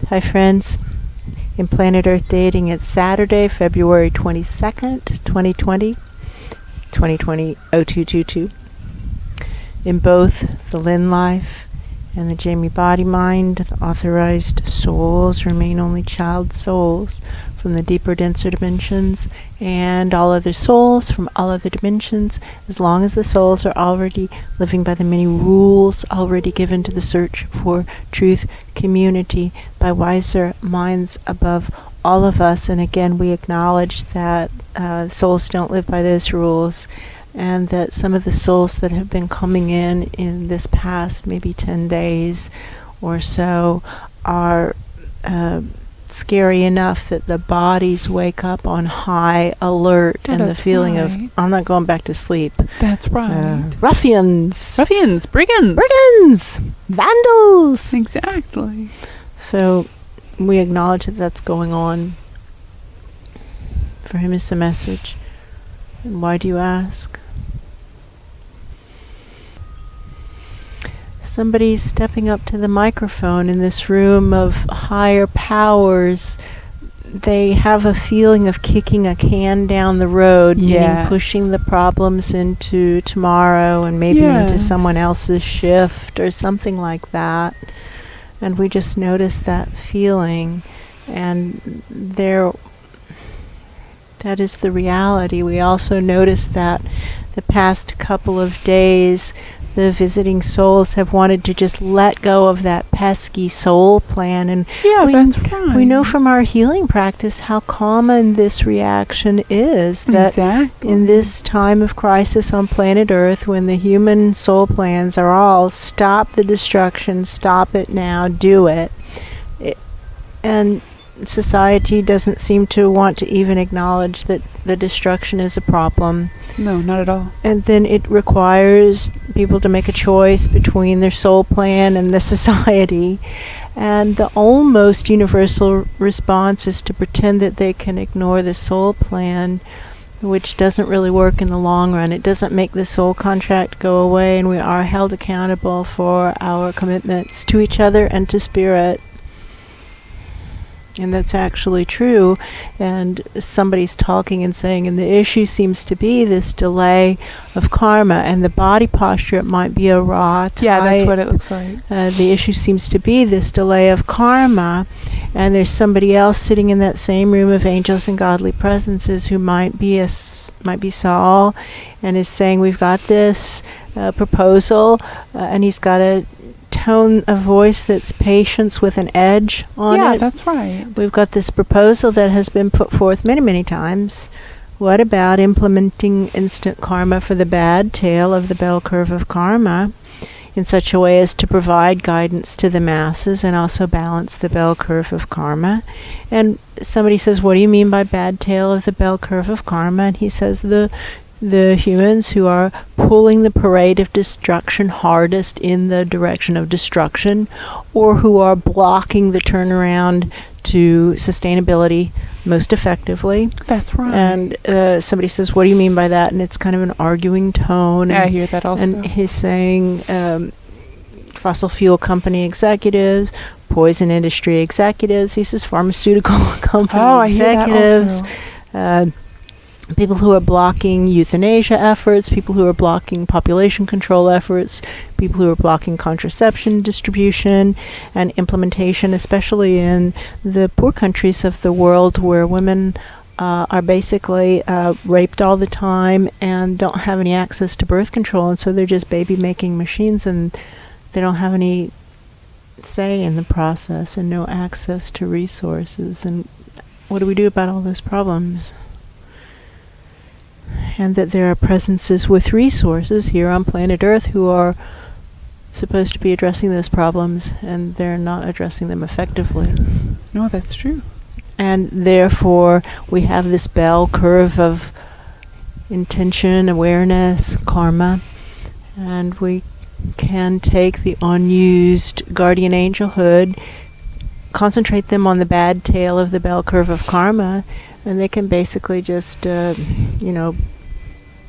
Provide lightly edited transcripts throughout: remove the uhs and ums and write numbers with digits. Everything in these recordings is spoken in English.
Hi friends, in Planet Earth Dating, it's Saturday, February 22nd, 2020, 0222. In both the Lynn life and the Jamie body mind, the authorized souls remain only child souls from the deeper, denser dimensions, and all other souls from all other dimensions, as long as the souls are already living by the many rules already given to the search for truth community by wiser minds above all of us. And again, we acknowledge that souls don't live by those rules, and that some of the souls that have been coming in this past maybe 10 days or so are scary enough that the bodies wake up on high alert, and the feeling of, I'm not going back to sleep. That's right. Ruffians, brigands, vandals. Exactly. So we acknowledge that that's going on. For him is the message. And why do you ask? Somebody's stepping up to the microphone in this room of higher powers. They have a feeling of kicking a can down the road, meaning pushing the problems into tomorrow and maybe into someone else's shift or something like that. And we just notice that feeling, and that is the reality. We also notice that the past couple of days, the visiting souls have wanted to just let go of that pesky soul plan. And that's right. We know from our healing practice how common this reaction is. That in this time of crisis on planet Earth, when the human soul plans are all stop the destruction, stop it now, do it. And society doesn't seem to want to even acknowledge that the destruction is a problem. No, not at all. And then it requires people to make a choice between their soul plan and the society. And the almost universal response is to pretend that they can ignore the soul plan, which doesn't really work in the long run. It doesn't make the soul contract go away, and we are held accountable for our commitments to each other and to spirit. And that's actually true. And somebody's talking and saying, and the issue seems to be this delay of karma, and the body posture, it might be a rot. Yeah, that's what it looks like. The issue seems to be this delay of karma, and there's somebody else sitting in that same room of angels and godly presences who might be Saul, and is saying, we've got this proposal, and he's got a tone of voice that's patience with an edge on it. Yeah, that's right. We've got this proposal that has been put forth many, many times. What about implementing instant karma for the bad tail of the bell curve of karma in such a way as to provide guidance to the masses and also balance the bell curve of karma? And somebody says, what do you mean by bad tail of the bell curve of karma? And he says, the humans who are pulling the parade of destruction hardest in the direction of destruction, or who are blocking the turnaround to sustainability most effectively. That's right. And somebody says, what do you mean by that? And it's kind of an arguing tone. Yeah, I hear that also. And he's saying fossil fuel company executives, poison industry executives. He says pharmaceutical company executives. Hear that also. People who are blocking euthanasia efforts, people who are blocking population control efforts, people who are blocking contraception distribution and implementation, especially in the poor countries of the world where women are basically raped all the time and don't have any access to birth control, and so they're just baby-making machines, and they don't have any say in the process and no access to resources. And what do we do about all those problems? And that there are presences with resources here on planet Earth who are supposed to be addressing those problems, and they're not addressing them effectively. No, that's true. And therefore, we have this bell curve of intention, awareness, karma, and we can take the unused guardian angelhood, concentrate them on the bad tail of the bell curve of karma, and they can basically just,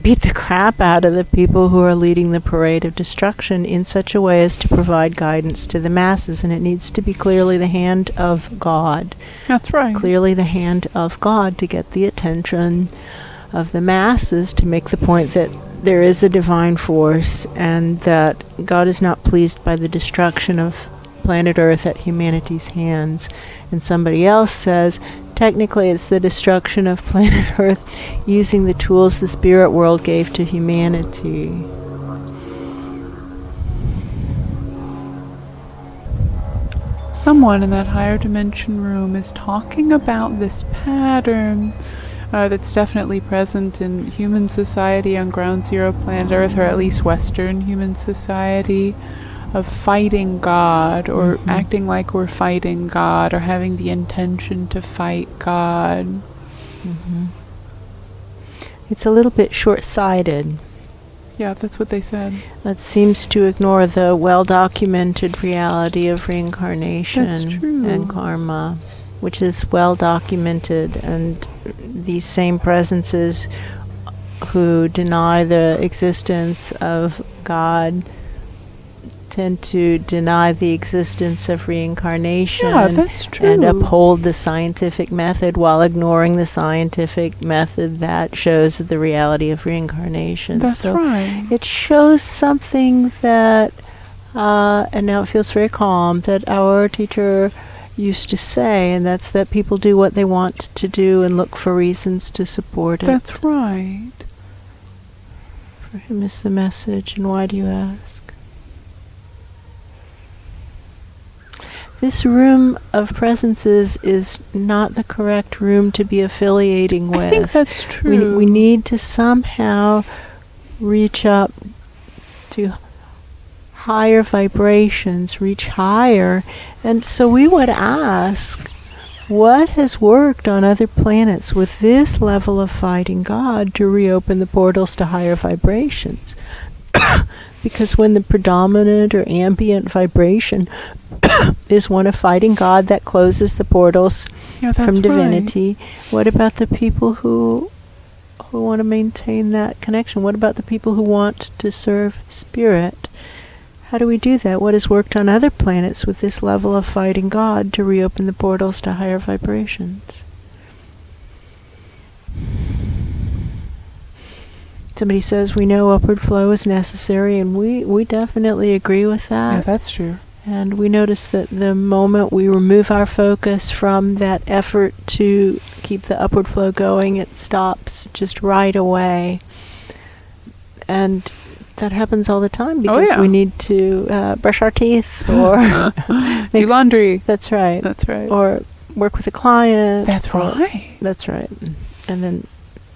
beat the crap out of the people who are leading the parade of destruction in such a way as to provide guidance to the masses. And it needs to be clearly the hand of God. That's right. Clearly the hand of God to get the attention of the masses, to make the point that there is a divine force and that God is not pleased by the destruction of planet Earth at humanity's hands. And somebody else says, technically it's the destruction of planet Earth using the tools the spirit world gave to humanity. Someone in that higher dimension room is talking about this pattern that's definitely present in human society on Ground Zero planet Earth, or at least Western human society, of fighting God, or acting like we're fighting God, or having the intention to fight God. It's a little bit short-sighted. Yeah, that's what they said. That seems to ignore the well-documented reality of reincarnation and karma, which is well documented, and these same presences who deny the existence of God tend to deny the existence of reincarnation. Yeah, that's true. And uphold the scientific method while ignoring the scientific method that shows the reality of reincarnation. That's right. It shows something that, and now it feels very calm, that our teacher used to say, and that's that people do what they want to do and look for reasons to support it. That's right. For him is the message, and why do you ask? This room of presences is not the correct room to be affiliating with. I think that's true. We need to somehow reach up to higher vibrations, reach higher. And so we would ask, what has worked on other planets with this level of fighting God to reopen the portals to higher vibrations? Because when the predominant or ambient vibration is one of fighting God, that closes the portals from divinity. Right. What about the people who want to maintain that connection? What about the people who want to serve spirit? How do we do that? What has worked on other planets with this level of fighting God to reopen the portals to higher vibrations? Somebody says we know upward flow is necessary, and we definitely agree with that. Yeah, that's true. And we notice that the moment we remove our focus from that effort to keep the upward flow going, it stops just right away. And that happens all the time because we need to brush our teeth or do laundry. That's right. That's right. Or work with a client. That's right. That's right. And then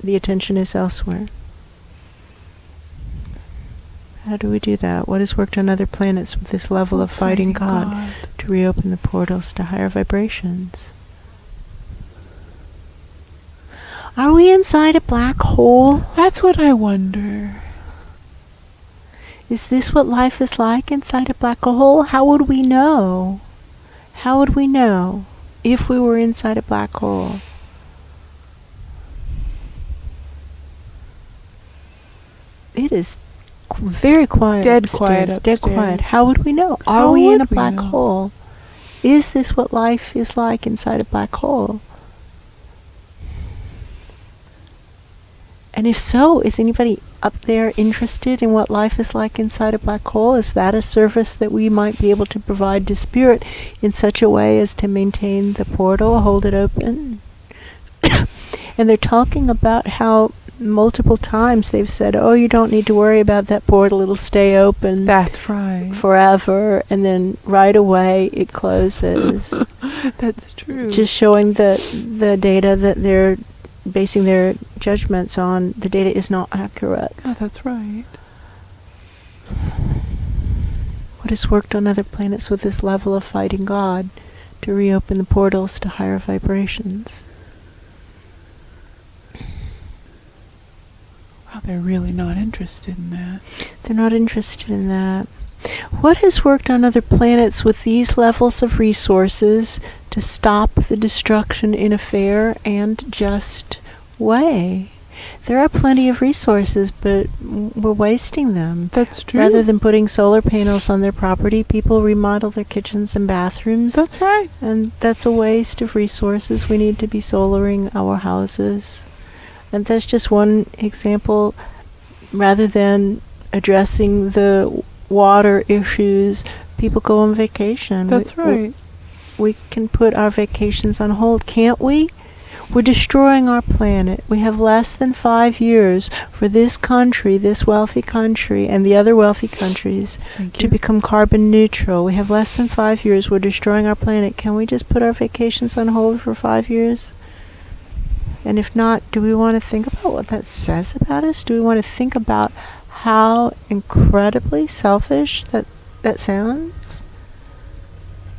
the attention is elsewhere. How do we do that? What has worked on other planets with this level of fighting God to reopen the portals to higher vibrations? Are we inside a black hole? That's what I wonder. Is this what life is like inside a black hole? How would we know? How would we know if we were inside a black hole? It is very quiet. Dead quiet upstairs. Dead quiet. upstairs. How would we know? How Are we in a would we black know? hole? Is this what life is like inside a black hole? And if so, is anybody up there interested in what life is like inside a black hole? Is that a service that we might be able to provide to spirit in such a way as to maintain the portal, hold it open? And they're talking about how multiple times they've said, oh, you don't need to worry about that portal, it'll stay open. That's right. Forever, and then right away it closes. That's true. Just showing the data that they're basing their judgments on, the data is not accurate. Oh, that's right. What has worked on other planets with this level of fighting God to reopen the portals to higher vibrations? Wow, they're really not interested in that. They're not interested in that. What has worked on other planets with these levels of resources to stop the destruction in a fair and just way? There are plenty of resources, but we're wasting them. That's true. Rather than putting solar panels on their property, people remodel their kitchens and bathrooms. That's right. And that's a waste of resources. We need to be solaring our houses. And that's just one example. Rather than addressing the water issues, people go on vacation. That's right. We can put our vacations on hold, can't we? We're destroying our planet. We have less than 5 years for this country, this wealthy country, and the other wealthy countries to become carbon neutral. We have less than 5 years. We're destroying our planet. Can we just put our vacations on hold for 5 years? And if not, do we want to think about what that says about us? Do we want to think about how incredibly selfish that sounds?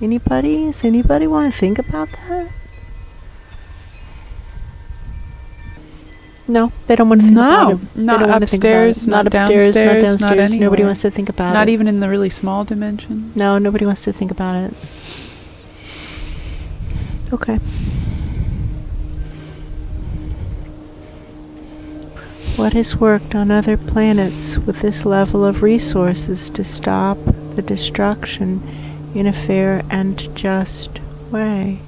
Anybody? Does anybody want to think about that? No, they don't want to think about it. Not upstairs, not upstairs, not downstairs. not anywhere. Nobody wants to think about it. Not even in the really small dimension. No, nobody wants to think about it. Okay. What has worked on other planets with this level of resources to stop the destruction in a fair and just way?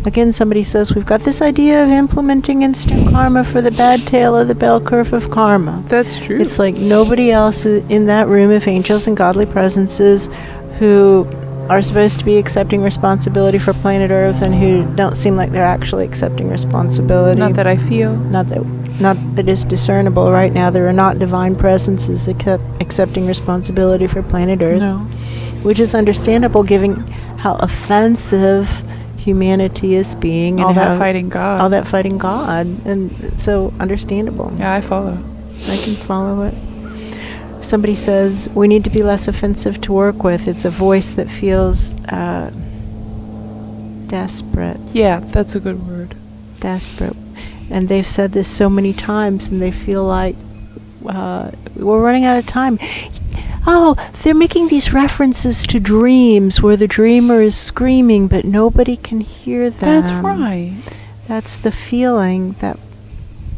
Again, somebody says, we've got this idea of implementing instant karma for the bad tail of the bell curve of karma. That's true. It's like nobody else in that room of angels and godly presences who are supposed to be accepting responsibility for planet Earth and who don't seem like they're actually accepting responsibility. Not that I feel. Not that is discernible right now. There are not divine presences accepting responsibility for planet Earth. No. Which is understandable given how offensive humanity is being. All and that fighting God. All that fighting God. And so understandable. Yeah, I follow. I can follow it. Somebody says, we need to be less offensive to work with. It's a voice that feels desperate. Yeah, that's a good word. Desperate. And they've said this so many times, and they feel like we're running out of time. Oh, they're making these references to dreams where the dreamer is screaming, but nobody can hear them. That's right. That's the feeling that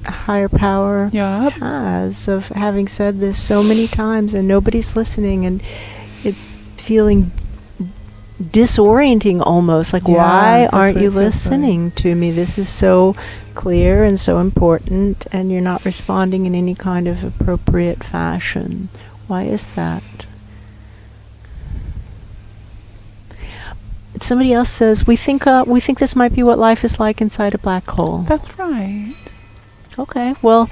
a higher power Yep. has of having said this so many times and nobody's listening, and it feeling disorienting almost, like, why aren't you listening to me? This is so clear and so important, and you're not responding in any kind of appropriate fashion. Why is that? Somebody else says, we think this might be what life is like inside a black hole. That's right. Okay, well,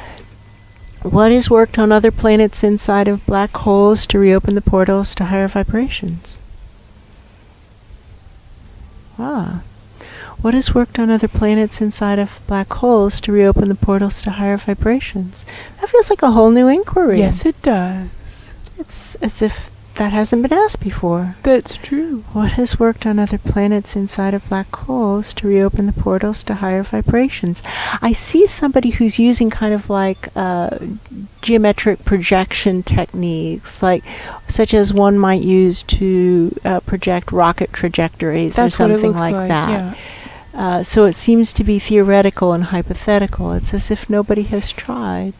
what has worked on other planets inside of black holes to reopen the portals to higher vibrations? What has worked on other planets inside of black holes to reopen the portals to higher vibrations? That feels like a whole new inquiry. Yes, it does. It's as if that hasn't been asked before. That's true. What has worked on other planets inside of black holes to reopen the portals to higher vibrations? I see somebody who's using kind of like geometric projection techniques, like such as one might use to project rocket trajectories. That's or something what it looks like that. Yeah. So it seems to be theoretical and hypothetical. It's as if nobody has tried.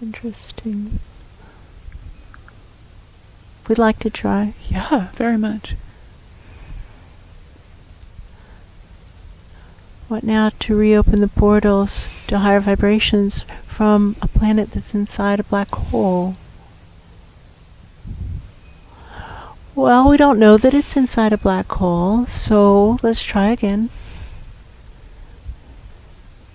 Interesting. We'd like to try. Yeah, very much. What now to reopen the portals to higher vibrations from a planet that's inside a black hole? Well, we don't know that it's inside a black hole, so let's try again.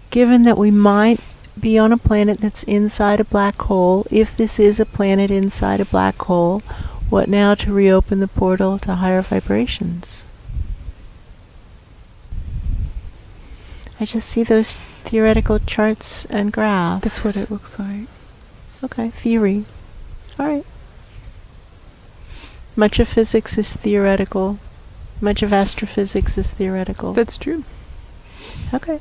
Given that we might be on a planet that's inside a black hole, if this is a planet inside a black hole, what now to reopen the portal to higher vibrations? I just see those theoretical charts and graphs. That's what it looks like. Okay, theory. All right. Much of physics is theoretical. Much of astrophysics is theoretical. That's true. Okay.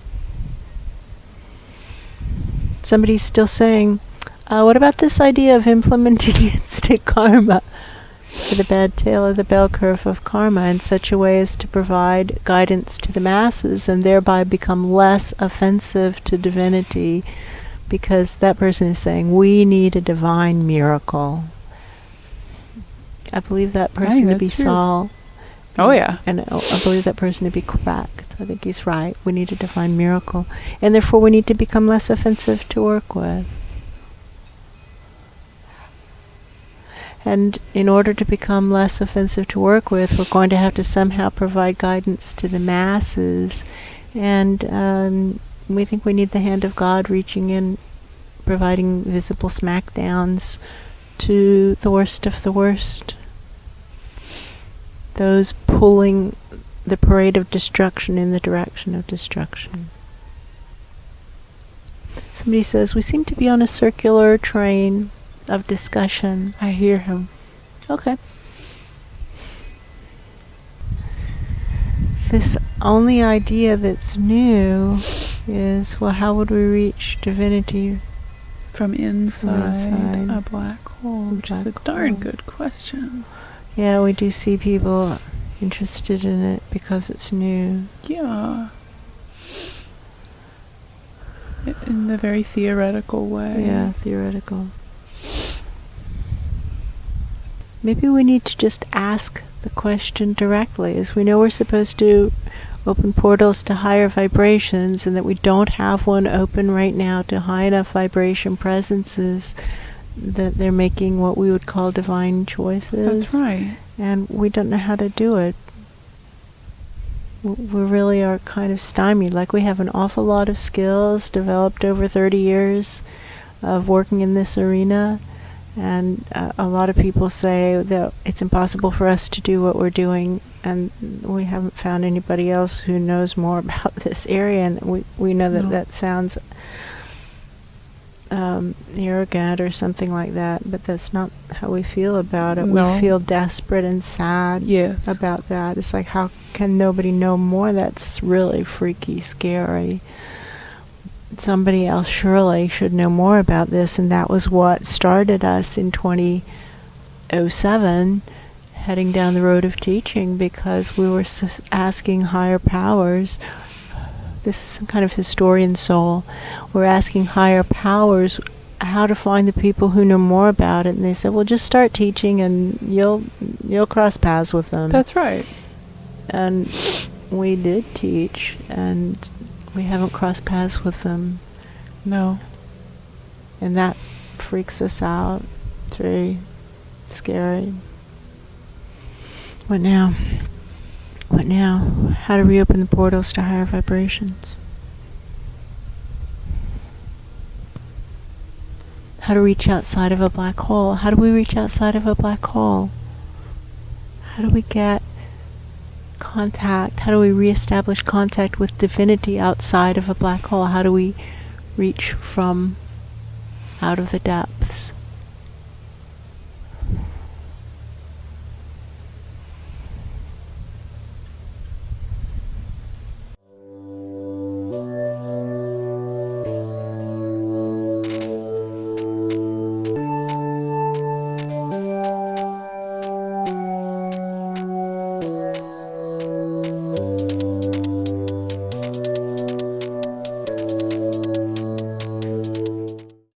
Somebody's still saying, what about this idea of implementing instant karma? for the bad tail of the bell curve of karma in such a way as to provide guidance to the masses and thereby become less offensive to divinity, because that person is saying, we need a divine miracle. I believe that person to be Saul. Oh, yeah. And I believe that person to be correct. I think he's right. We need a divine miracle. And therefore we need to become less offensive to work with. And in order to become less offensive to work with, we're going to have to somehow provide guidance to the masses. And we think we need the hand of God reaching in, providing visible smackdowns to the worst of the worst. Those pulling the parade of destruction in the direction of destruction. Somebody says, we seem to be on a circular train of discussion. I hear him. Okay. This only idea that's new is, well, how would we reach divinity from inside a black hole? Which is a darn good question. Yeah, we do see people interested in it because it's new. Yeah. In the very theoretical way. Yeah, theoretical. Maybe we need to just ask the question directly, as we know we're supposed to open portals to higher vibrations, and that we don't have one open right now to high enough vibration presences that they're making what we would call divine choices. That's right. And we don't know how to do it. We really are kind of stymied. Like, we have an awful lot of skills developed over 30 years of working in this arena. And a lot of people say that it's impossible for us to do what we're doing, and we haven't found anybody else who knows more about this area. And we know that that sounds arrogant or something like that, but that's not how we feel about it. No. We feel desperate and sad about that. It's like, how can nobody know more? That's really freaky, scary. Somebody else surely should know more about this, and that was what started us in 2007 heading down the road of teaching, because we were asking higher powers. This is some kind of historian soul. We're asking higher powers how to find the people who know more about it, and they said, well, just start teaching and you'll cross paths with them. That's right. And we did teach, and we haven't crossed paths with them. No. And that freaks us out. It's very scary. What now? What now? How to reopen the portals to higher vibrations. How to reach outside of a black hole. How do we reach outside of a black hole? How do we get contact? How do we reestablish contact with divinity outside of a black hole? How do we reach from out of the depths?